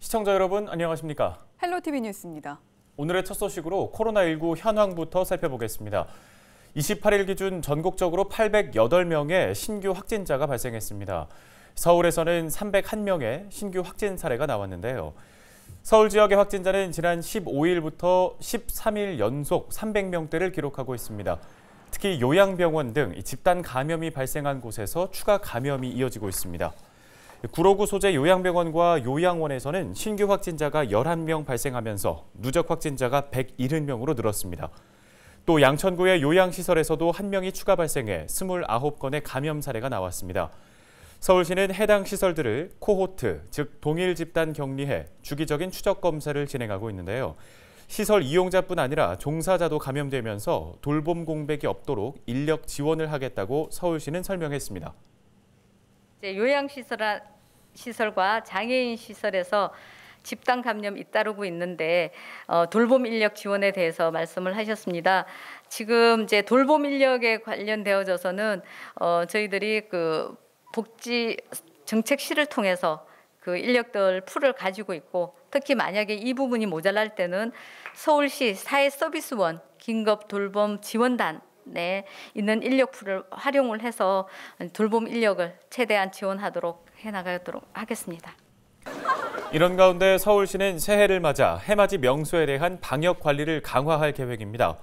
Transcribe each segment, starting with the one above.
시청자 여러분 안녕하십니까? 헬로티비 뉴스입니다. 오늘의 첫 소식으로 코로나19 현황부터 살펴보겠습니다. 28일 기준 전국적으로 808명의 신규 확진자가 발생했습니다. 서울에서는 301명의 신규 확진 사례가 나왔는데요. 서울 지역의 확진자는 지난 15일부터 13일 연속 300명대를 기록하고 있습니다. 특히 요양병원 등 집단 감염이 발생한 곳에서 추가 감염이 이어지고 있습니다. 구로구 소재 요양병원과 요양원에서는 신규 확진자가 11명 발생하면서 누적 확진자가 170명으로 늘었습니다. 또 양천구의 요양시설에서도 1명이 추가 발생해 29건의 감염 사례가 나왔습니다. 서울시는 해당 시설들을 코호트, 즉 동일 집단 격리해 주기적인 추적 검사를 진행하고 있는데요. 시설 이용자뿐 아니라 종사자도 감염되면서 돌봄 공백이 없도록 인력 지원을 하겠다고 서울시는 설명했습니다. 요양시설과 장애인 시설에서 집단 감염이 잇따르고 있는데 돌봄 인력 지원에 대해서 말씀을 하셨습니다. 지금 이제 돌봄 인력에 관련되어져서는 저희들이 그 복지 정책실을 통해서 그 인력들 풀을 가지고 있고, 특히 만약에 이 부분이 모자랄 때는 서울시 사회서비스원 긴급 돌봄 지원단에 있는 인력풀을 활용을 해서 돌봄 인력을 최대한 지원하도록 해나가도록 하겠습니다. 이런 가운데 서울시는 새해를 맞아 해맞이 명소에 대한 방역 관리를 강화할 계획입니다.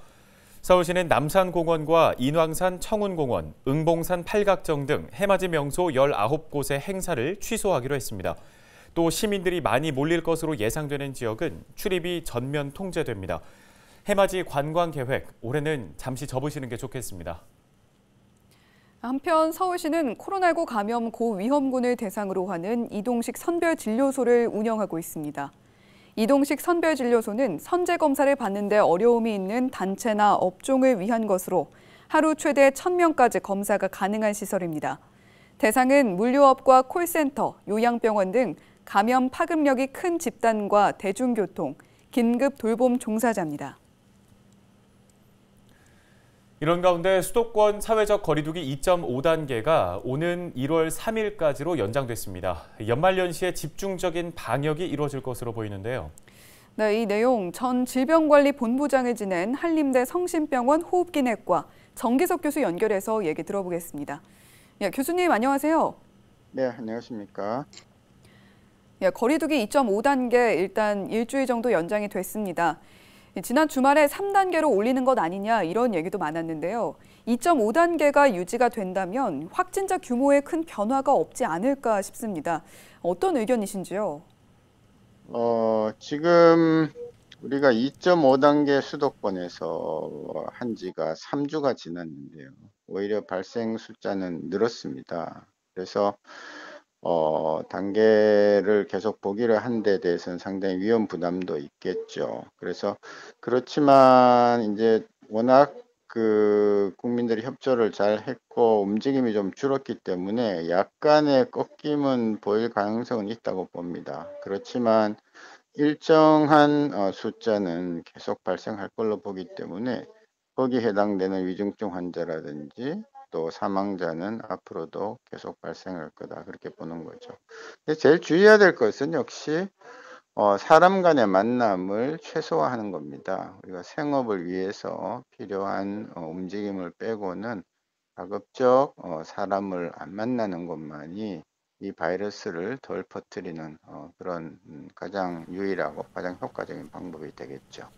서울시는 남산공원과 인왕산 청운공원, 응봉산 팔각정 등 해맞이 명소 19곳의 행사를 취소하기로 했습니다. 또 시민들이 많이 몰릴 것으로 예상되는 지역은 출입이 전면 통제됩니다. 해맞이 관광 계획, 올해는 잠시 접으시는 게 좋겠습니다. 한편 서울시는 코로나19 감염 고위험군을 대상으로 하는 이동식 선별진료소를 운영하고 있습니다. 이동식 선별진료소는 선제검사를 받는 데 어려움이 있는 단체나 업종을 위한 것으로 하루 최대 1,000명까지 검사가 가능한 시설입니다. 대상은 물류업과 콜센터, 요양병원 등 감염 파급력이 큰 집단과 대중교통, 긴급 돌봄 종사자입니다. 이런 가운데 수도권 사회적 거리두기 2.5단계가 오는 1월 3일까지로 연장됐습니다. 연말연시에 집중적인 방역이 이루어질 것으로 보이는데요. 네, 이 내용 전 질병관리본부장을 지낸 한림대 성심병원 호흡기내과 정기석 교수 연결해서 얘기 들어보겠습니다. 예, 교수님 안녕하세요. 네, 안녕하십니까. 예, 거리두기 2.5단계 일단 일주일 정도 연장이 됐습니다. 지난 주말에 3단계로 올리는 것 아니냐 이런 얘기도 많았는데요. 2.5단계가 유지가 된다면 확진자 규모에 큰 변화가 없지 않을까 싶습니다. 어떤 의견이신지요? 지금 우리가 2.5단계 수도권에서 한 지가 3주가 지났는데요. 오히려 발생 숫자는 늘었습니다. 그래서 단계를 계속 보기로 한 데 대해서는 상당히 위험 부담도 있겠죠. 그래서 그렇지만 이제 워낙 그 국민들이 협조를 잘 했고 움직임이 좀 줄었기 때문에 약간의 꺾임은 보일 가능성은 있다고 봅니다. 그렇지만 일정한 숫자는 계속 발생할 걸로 보기 때문에 거기에 해당되는 위중증 환자라든지 또 사망자는 앞으로도 계속 발생할 거다, 그렇게 보는 거죠. 근데 제일 주의해야 될 것은 역시 사람 간의 만남을 최소화하는 겁니다. 우리가 생업을 위해서 필요한 움직임을 빼고는 가급적 사람을 안 만나는 것만이 이 바이러스를 덜 퍼뜨리는 그런 가장 유일하고 가장 효과적인 방법이 되겠죠.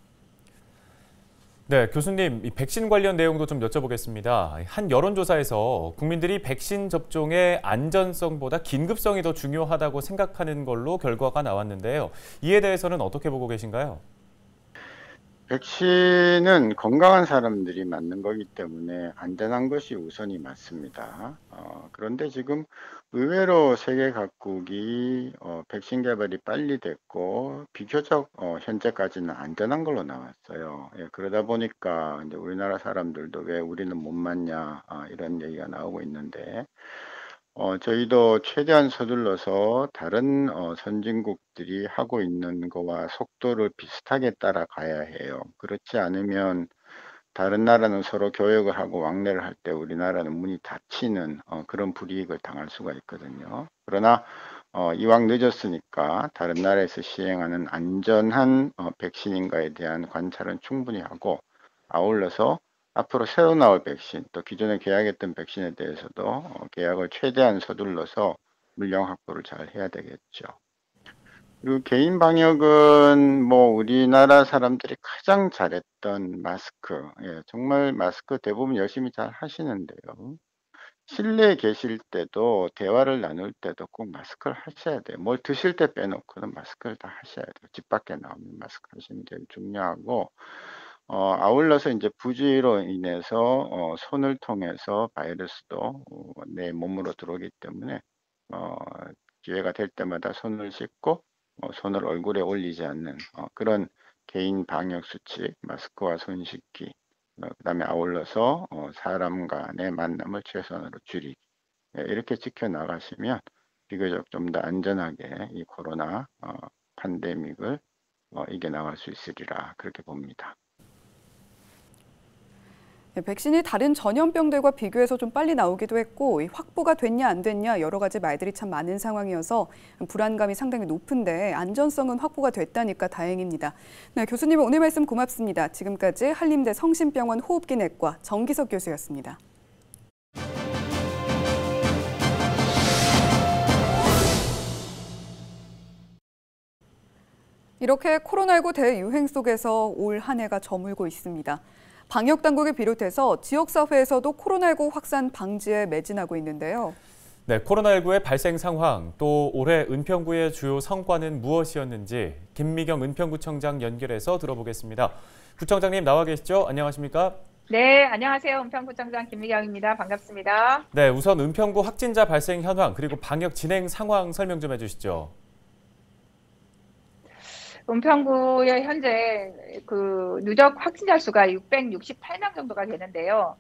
네, 교수님, 이 백신 관련 내용도 좀 여쭤보겠습니다. 한 여론조사에서 국민들이 백신 접종의 안전성보다 긴급성이 더 중요하다고 생각하는 걸로 결과가 나왔는데요. 이에 대해서는 어떻게 보고 계신가요? 백신은 건강한 사람들이 맞는 거기 때문에 안전한 것이 우선이 맞습니다. 그런데 지금 의외로 세계 각국이 백신 개발이 빨리 됐고 비교적 현재까지는 안전한 걸로 나왔어요. 예, 그러다 보니까 이제 우리나라 사람들도 왜 우리는 못 맞냐 이런 얘기가 나오고 있는데 저희도 최대한 서둘러서 다른 선진국들이 하고 있는 거와 속도를 비슷하게 따라가야 해요. 그렇지 않으면 다른 나라는 서로 교역을 하고 왕래를 할 때 우리나라는 문이 닫히는 그런 불이익을 당할 수가 있거든요. 그러나 이왕 늦었으니까 다른 나라에서 시행하는 안전한 백신인가에 대한 관찰은 충분히 하고, 아울러서 앞으로 새로 나올 백신, 또 기존에 계약했던 백신에 대해서도 계약을 최대한 서둘러서 물량 확보를 잘 해야 되겠죠. 그리고 개인 방역은 뭐 우리나라 사람들이 가장 잘했던 마스크, 예, 정말 마스크 대부분 열심히 잘 하시는데요. 실내에 계실 때도 대화를 나눌 때도 꼭 마스크를 하셔야 돼요. 뭘 드실 때 빼놓고는 마스크를 다 하셔야 돼요. 집 밖에 나오면 마스크 하시는 게 중요하고, 아울러서 이제 부주의로 인해서 손을 통해서 바이러스도 내 몸으로 들어오기 때문에 어, 기회가 될 때마다 손을 씻고 손을 얼굴에 올리지 않는 그런 개인 방역 수칙, 마스크와 손 씻기, 그다음에 아울러서 사람 간의 만남을 최소한으로 줄이기, 예, 이렇게 지켜나가시면 비교적 좀 더 안전하게 이 코로나 팬데믹을 이겨나갈 수 있으리라 그렇게 봅니다. 네, 백신이 다른 전염병들과 비교해서 좀 빨리 나오기도 했고 확보가 됐냐 안 됐냐 여러 가지 말들이 참 많은 상황이어서 불안감이 상당히 높은데 안전성은 확보가 됐다니까 다행입니다. 네, 교수님 오늘 말씀 고맙습니다. 지금까지 한림대 성심병원 호흡기내과 정기석 교수였습니다. 이렇게 코로나19 대유행 속에서 올 한 해가 저물고 있습니다. 방역 당국을 비롯해서 지역사회에서도 코로나19 확산 방지에 매진하고 있는데요. 네, 코로나19의 발생 상황, 또 올해 은평구의 주요 성과는 무엇이었는지 김미경 은평구청장 연결해서 들어보겠습니다. 구청장님 나와 계시죠? 안녕하십니까? 네, 안녕하세요. 은평구청장 김미경입니다. 반갑습니다. 네, 우선 은평구 확진자 발생 현황 그리고 방역 진행 상황 설명 좀 해주시죠. 은평구의 현재 그 누적 확진자 수가 668명 정도가 되는데요.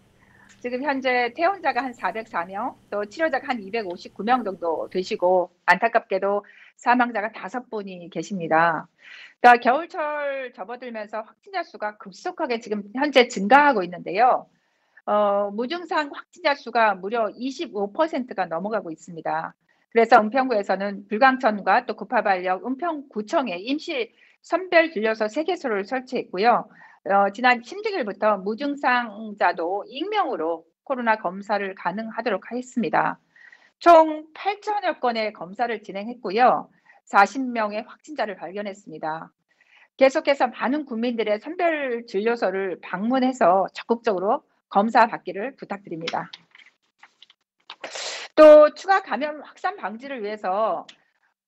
지금 현재 퇴원자가 한 404명, 또 치료자가 한 259명 정도 되시고 안타깝게도 사망자가 5분이 계십니다. 그러니까 겨울철 접어들면서 확진자 수가 급속하게 지금 현재 증가하고 있는데요. 무증상 확진자 수가 무려 25%가 넘어가고 있습니다. 그래서 은평구에서는 불광천과 또 구파발력 은평구청에 임시 선별진료소 3개소를 설치했고요. 지난 16일부터 무증상자도 익명으로 코로나 검사를 가능하도록 했습니다. 총 8천여 건의 검사를 진행했고요. 40명의 확진자를 발견했습니다. 계속해서 많은 국민들의 선별진료소를 방문해서 적극적으로 검사 받기를 부탁드립니다. 또 추가 감염 확산 방지를 위해서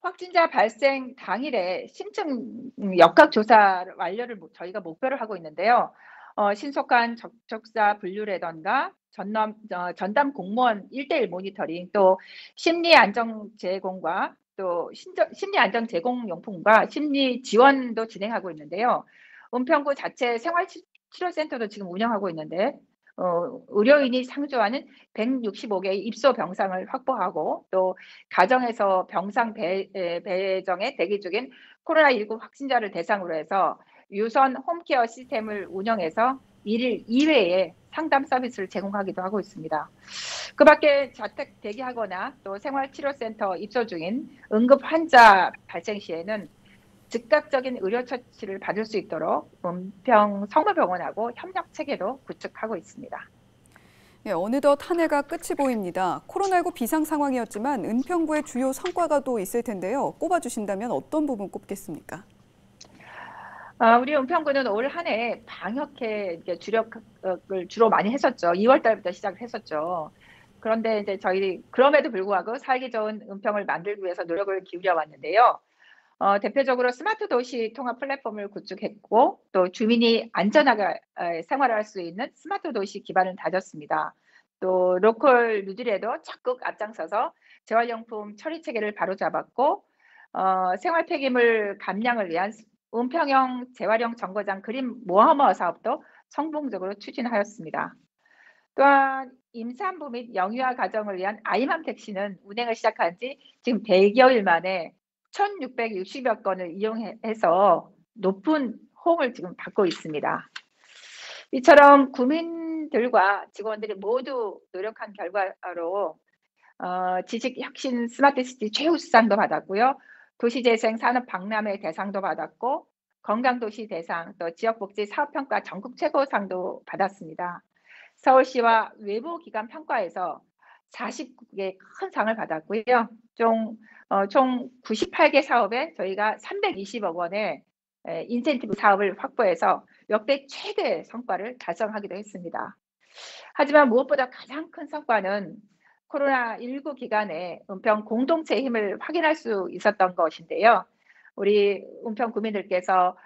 확진자 발생 당일에 심층 역학조사 완료를 저희가 목표를 하고 있는데요. 신속한 접촉사 분류라던가 전담 공무원 1:1 모니터링, 또 심리 안정 제공과 또 심리 안정 제공 용품과 심리 지원도 진행하고 있는데요. 은평구 자체 생활치료센터도 지금 운영하고 있는데 의료인이 상주하는 165개의 입소 병상을 확보하고 또 가정에서 병상 배정에 대기 중인 코로나19 확진자를 대상으로 해서 유선 홈케어 시스템을 운영해서 1일 2회의 상담 서비스를 제공하기도 하고 있습니다. 그 밖에 자택 대기하거나 또 생활치료센터 입소 중인 응급 환자 발생 시에는 즉각적인 의료 처치를 받을 수 있도록 은평 성모병원하고 협력 체계도 구축하고 있습니다. 네, 어느덧 한 해가 끝이 보입니다. 코로나19 비상 상황이었지만 은평구의 주요 성과가 또 있을 텐데요. 꼽아주신다면 어떤 부분 꼽겠습니까? 우리 은평구는 올 한 해 방역에 주력을 주로 많이 했었죠. 2월 달부터 시작을 했었죠. 그런데 이제 저희 그럼에도 불구하고 살기 좋은 은평을 만들기 위해서 노력을 기울여 왔는데요. 대표적으로 스마트 도시 통합 플랫폼을 구축했고 또 주민이 안전하게 생활할 수 있는 스마트 도시 기반을 다졌습니다. 또 로컬 누들에도 적극 앞장서서 재활용품 처리 체계를 바로잡았고 생활 폐기물 감량을 위한 은평형 재활용 정거장 그린 모어머 사업도 성공적으로 추진하였습니다. 또한 임산부 및 영유아 가정을 위한 아이맘 택시는 운행을 시작한 지 지금 100여일 만에 1,660여 건을 이용해서 높은 호응을 지금 받고 있습니다. 이처럼 구민들과 직원들이 모두 노력한 결과로 지식혁신 스마트시티 최우수상도 받았고요. 도시재생 산업 박람회 대상도 받았고 건강도시 대상, 또 지역복지 사업평가 전국 최고상도 받았습니다. 서울시와 외부 기관 평가에서 49개 큰 상을 받았고요. 총 98개 사업에 저희가 320억 원의 인센티브 사업을 확보해서 역대 최대 성과를 달성하기도 했습니다. 하지만 무엇보다 가장 큰 성과는 코로나19 기간에 은평 공동체의 힘을 확인할 수 있었던 것인데요. 우리 은평 구민들께서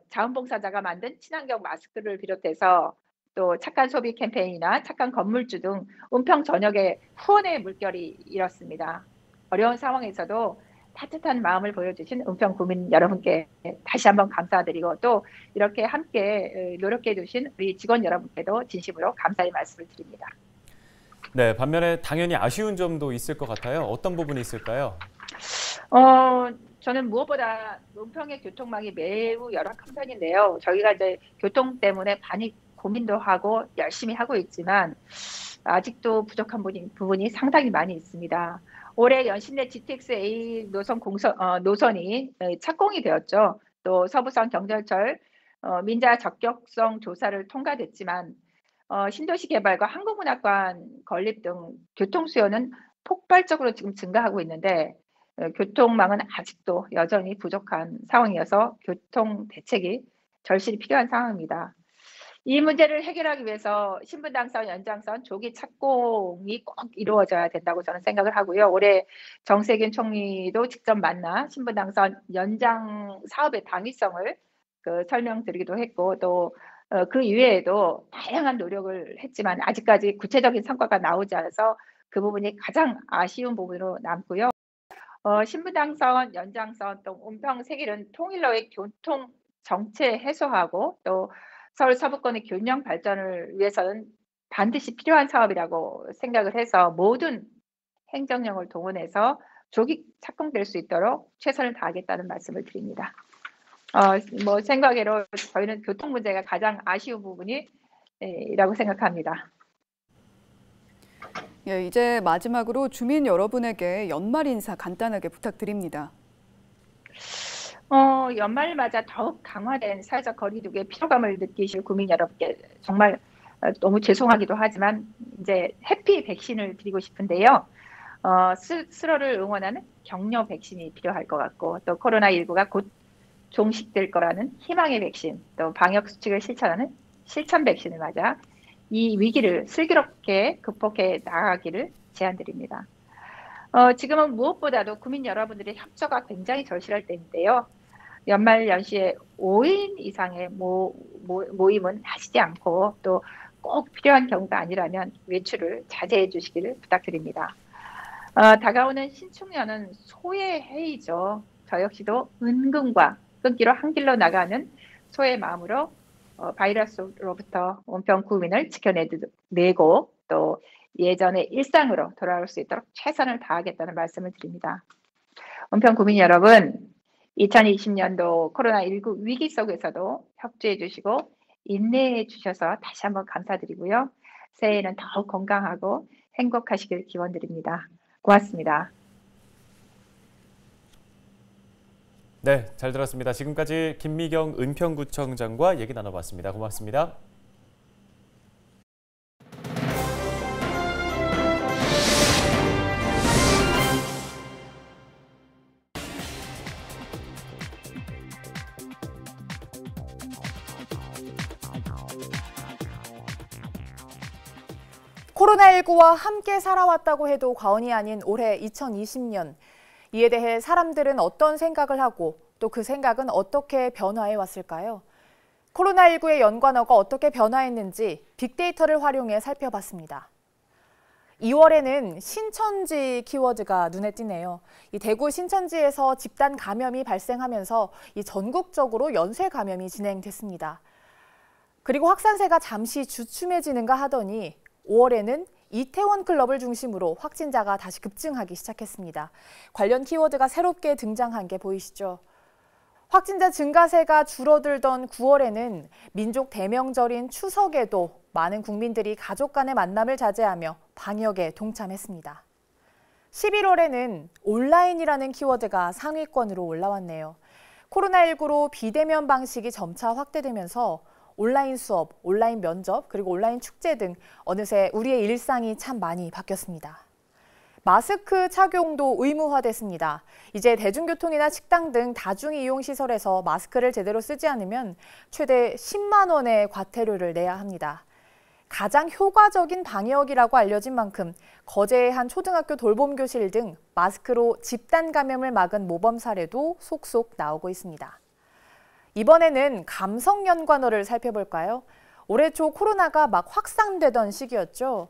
자원봉사자가 만든 친환경 마스크를 비롯해서 또 착한 소비 캠페인이나 착한 건물주 등 은평 전역에 후원의 물결이 일었습니다. 어려운 상황에서도 따뜻한 마음을 보여주신 은평 구민 여러분께 다시 한번 감사드리고 또 이렇게 함께 노력해 주신 우리 직원 여러분께도 진심으로 감사의 말씀을 드립니다. 네, 반면에 당연히 아쉬운 점도 있을 것 같아요. 어떤 부분이 있을까요? 저는 무엇보다 은평의 교통망이 매우 열악한 편인데요. 저희가 이제 교통 때문에 많이 고민도 하고 열심히 하고 있지만 아직도 부족한 부분이 상당히 많이 있습니다. 올해 연신내 GTX A 노선이 착공이 되었죠. 또 서부선 경전철 민자 적격성 조사를 통과됐지만 신도시 개발과 항공운하관 건립 등 교통 수요는 폭발적으로 지금 증가하고 있는데 교통망은 아직도 여전히 부족한 상황이어서 교통 대책이 절실히 필요한 상황입니다. 이 문제를 해결하기 위해서 신분당선, 연장선 조기 착공이 꼭 이루어져야 된다고 저는 생각을 하고요. 올해 정세균 총리도 직접 만나 신분당선 연장 사업의 당위성을 설명드리기도 했고 또 그 이외에도 다양한 노력을 했지만 아직까지 구체적인 성과가 나오지 않아서 그 부분이 가장 아쉬운 부분으로 남고요. 신분당선, 연장선, 또 은평 세길은 통일로의 교통 정체 해소하고 또 서울 서부권의 균형 발전을 위해서는 반드시 필요한 사업이라고 생각을 해서 모든 행정력을 동원해서 조기 착공될 수 있도록 최선을 다하겠다는 말씀을 드립니다. 생각외로 저희는 교통 문제가 가장 아쉬운 부분이라고 생각합니다. 예, 이제 마지막으로 주민 여러분에게 연말 인사 간단하게 부탁드립니다. 연말 맞아 더욱 강화된 사회적 거리두기의 피로감을 느끼실 국민 여러분께 정말 너무 죄송하기도 하지만 이제 해피 백신을 드리고 싶은데요. 스스로를 응원하는 격려 백신이 필요할 것 같고 또 코로나19가 곧 종식될 거라는 희망의 백신, 또 방역 수칙을 실천하는 실천 백신을 맞아 이 위기를 슬기롭게 극복해 나가기를 제안드립니다. 지금은 무엇보다도 국민 여러분들의 협조가 굉장히 절실할 때인데요. 연말 연시에 5인 이상의 모임은 하시지 않고 또 꼭 필요한 경우가 아니라면 외출을 자제해 주시기를 부탁드립니다. 다가오는 신축년은 소의 해이죠. 저 역시도 은근과 끈기로 한 길로 나가는 소의 마음으로 바이러스로부터 은평 구민을 지켜내고 또 예전의 일상으로 돌아올 수 있도록 최선을 다하겠다는 말씀을 드립니다. 은평 구민 여러분, 2020년도 코로나19 위기 속에서도 협조해 주시고 인내해 주셔서 다시 한번 감사드리고요. 새해에는 더욱 건강하고 행복하시길 기원드립니다. 고맙습니다. 네, 잘 들었습니다. 지금까지 김미경 은평구청장과 얘기 나눠봤습니다. 고맙습니다. 코로나19와 함께 살아왔다고 해도 과언이 아닌 올해 2020년. 이에 대해 사람들은 어떤 생각을 하고 또 그 생각은 어떻게 변화해 왔을까요? 코로나19의 연관어가 어떻게 변화했는지 빅데이터를 활용해 살펴봤습니다. 2월에는 신천지 키워드가 눈에 띄네요. 이 대구 신천지에서 집단 감염이 발생하면서 이 전국적으로 연쇄 감염이 진행됐습니다. 그리고 확산세가 잠시 주춤해지는가 하더니 5월에는 이태원 클럽을 중심으로 확진자가 다시 급증하기 시작했습니다. 관련 키워드가 새롭게 등장한 게 보이시죠? 확진자 증가세가 줄어들던 9월에는 민족 대명절인 추석에도 많은 국민들이 가족 간의 만남을 자제하며 방역에 동참했습니다. 11월에는 온라인이라는 키워드가 상위권으로 올라왔네요. 코로나19로 비대면 방식이 점차 확대되면서 온라인 수업, 온라인 면접, 그리고 온라인 축제 등 어느새 우리의 일상이 참 많이 바뀌었습니다. 마스크 착용도 의무화됐습니다. 이제 대중교통이나 식당 등 다중이용시설에서 마스크를 제대로 쓰지 않으면 최대 10만 원의 과태료를 내야 합니다. 가장 효과적인 방역이라고 알려진 만큼 거제의 한 초등학교 돌봄교실 등 마스크로 집단 감염을 막은 모범 사례도 속속 나오고 있습니다. 이번에는 감성연관어를 살펴볼까요? 올해 초 코로나가 막 확산되던 시기였죠.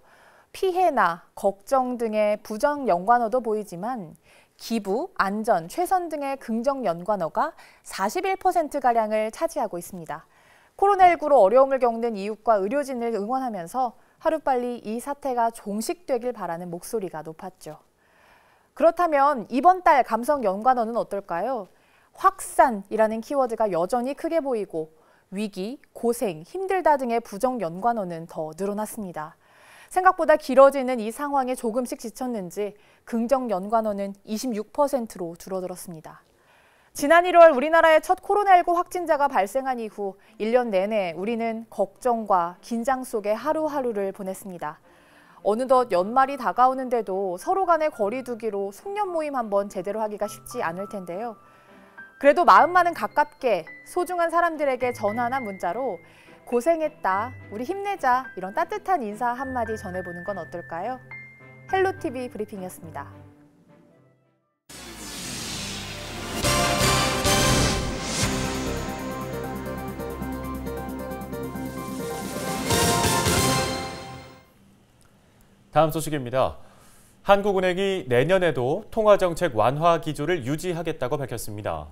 피해나 걱정 등의 부정 연관어도 보이지만 기부, 안전, 최선 등의 긍정 연관어가 41%가량을 차지하고 있습니다. 코로나19로 어려움을 겪는 이웃과 의료진을 응원하면서 하루빨리 이 사태가 종식되길 바라는 목소리가 높았죠. 그렇다면 이번 달 감성 연관어는 어떨까요? 확산이라는 키워드가 여전히 크게 보이고 위기, 고생, 힘들다 등의 부정 연관어는 더 늘어났습니다. 생각보다 길어지는 이 상황에 조금씩 지쳤는지 긍정 연관어는 26%로 줄어들었습니다. 지난 1월 우리나라의 첫 코로나19 확진자가 발생한 이후 1년 내내 우리는 걱정과 긴장 속에 하루하루를 보냈습니다. 어느덧 연말이 다가오는데도 서로 간의 거리 두기로 송년 모임 한번 제대로 하기가 쉽지 않을 텐데요. 그래도 마음만은 가깝게 소중한 사람들에게 전화나 문자로 고생했다, 우리 힘내자 이런 따뜻한 인사 한마디 전해보는 건 어떨까요? 헬로TV 브리핑이었습니다. 다음 소식입니다. 한국은행이 내년에도 통화정책 완화 기조를 유지하겠다고 밝혔습니다.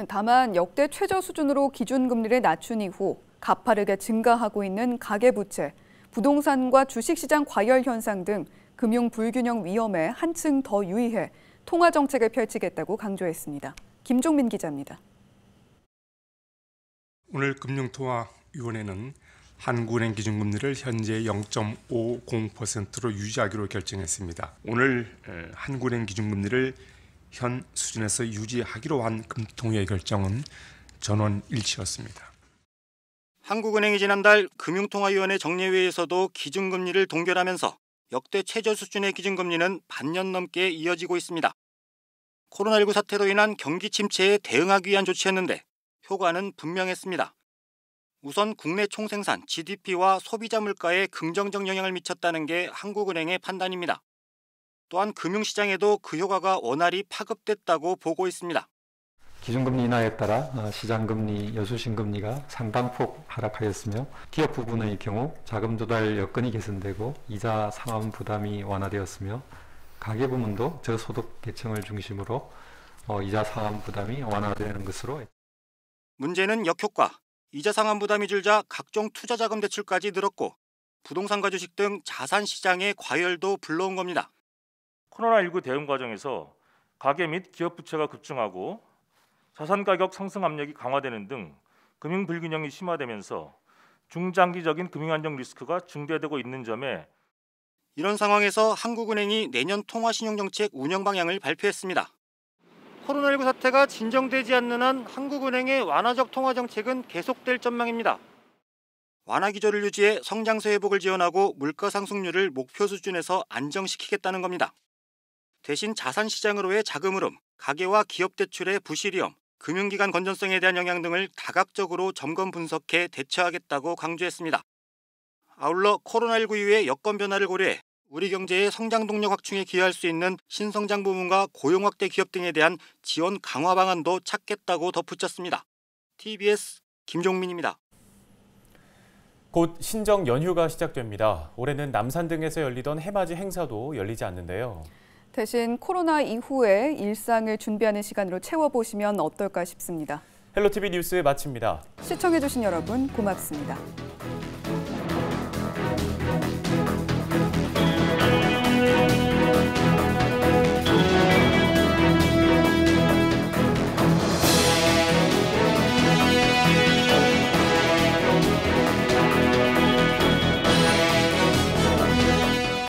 다만 역대 최저 수준으로 기준금리를 낮춘 이후 가파르게 증가하고 있는 가계부채, 부동산과 주식시장 과열 현상 등 금융 불균형 위험에 한층 더 유의해 통화정책을 펼치겠다고 강조했습니다. 김종민 기자입니다. 오늘 금융통화위원회는 한국은행 기준금리를 현재 0.50%로 유지하기로 결정했습니다. 오늘 한국은행 기준금리를 현 수준에서 유지하기로 한 금통위의 결정은 전원 일치였습니다. 한국은행이 지난달 금융통화위원회 정례회에서도 기준금리를 동결하면서 역대 최저 수준의 기준금리는 반년 넘게 이어지고 있습니다. 코로나19 사태로 인한 경기 침체에 대응하기 위한 조치였는데 효과는 분명했습니다. 우선 국내 총생산, GDP와 소비자 물가에 긍정적 영향을 미쳤다는 게 한국은행의 판단입니다. 또한 금융시장에도 그 효과가 원활히 파급됐다고 보고 있습니다. 기준금리 인하에 따라 시장금리, 여수신금리가 상당폭 하락하였으며 기업 부분의 경우 자금 조달 여건이 개선되고 이자 상환 부담이 완화되었으며 가계 부문도 저소득 계층을 중심으로 이자 상환 부담이 완화되는 것으로. 문제는 역효과, 이자 상환 부담이 줄자 각종 투자 자금 대출까지 늘었고 부동산과 주식 등 자산 시장의 과열도 불러온 겁니다. 코로나19 대응 과정에서 가계 및 기업 부채가 급증하고 자산 가격 상승 압력이 강화되는 등 금융 불균형이 심화되면서 중장기적인 금융 안정 리스크가 증대되고 있는 점에 이런 상황에서 한국은행이 내년 통화신용정책 운영 방향을 발표했습니다. 코로나19 사태가 진정되지 않는 한 한국은행의 완화적 통화정책은 계속될 전망입니다. 완화 기조를 유지해 성장세 회복을 지원하고 물가 상승률을 목표 수준에서 안정시키겠다는 겁니다. 대신 자산 시장으로의 자금 흐름, 가계와 기업 대출의 부실위험, 금융기관 건전성에 대한 영향 등을 다각적으로 점검 분석해 대처하겠다고 강조했습니다. 아울러 코로나19 이후의 여건 변화를 고려해 우리 경제의 성장 동력 확충에 기여할 수 있는 신성장 부문과 고용 확대 기업 등에 대한 지원 강화 방안도 찾겠다고 덧붙였습니다. TBS 김종민입니다. 곧 신정 연휴가 시작됩니다. 올해는 남산 등에서 열리던 해맞이 행사도 열리지 않는데요. 대신 코로나 이후에 일상을 준비하는 시간으로 채워보시면 어떨까 싶습니다. 헬로TV 뉴스 마칩니다. 시청해주신 여러분 고맙습니다.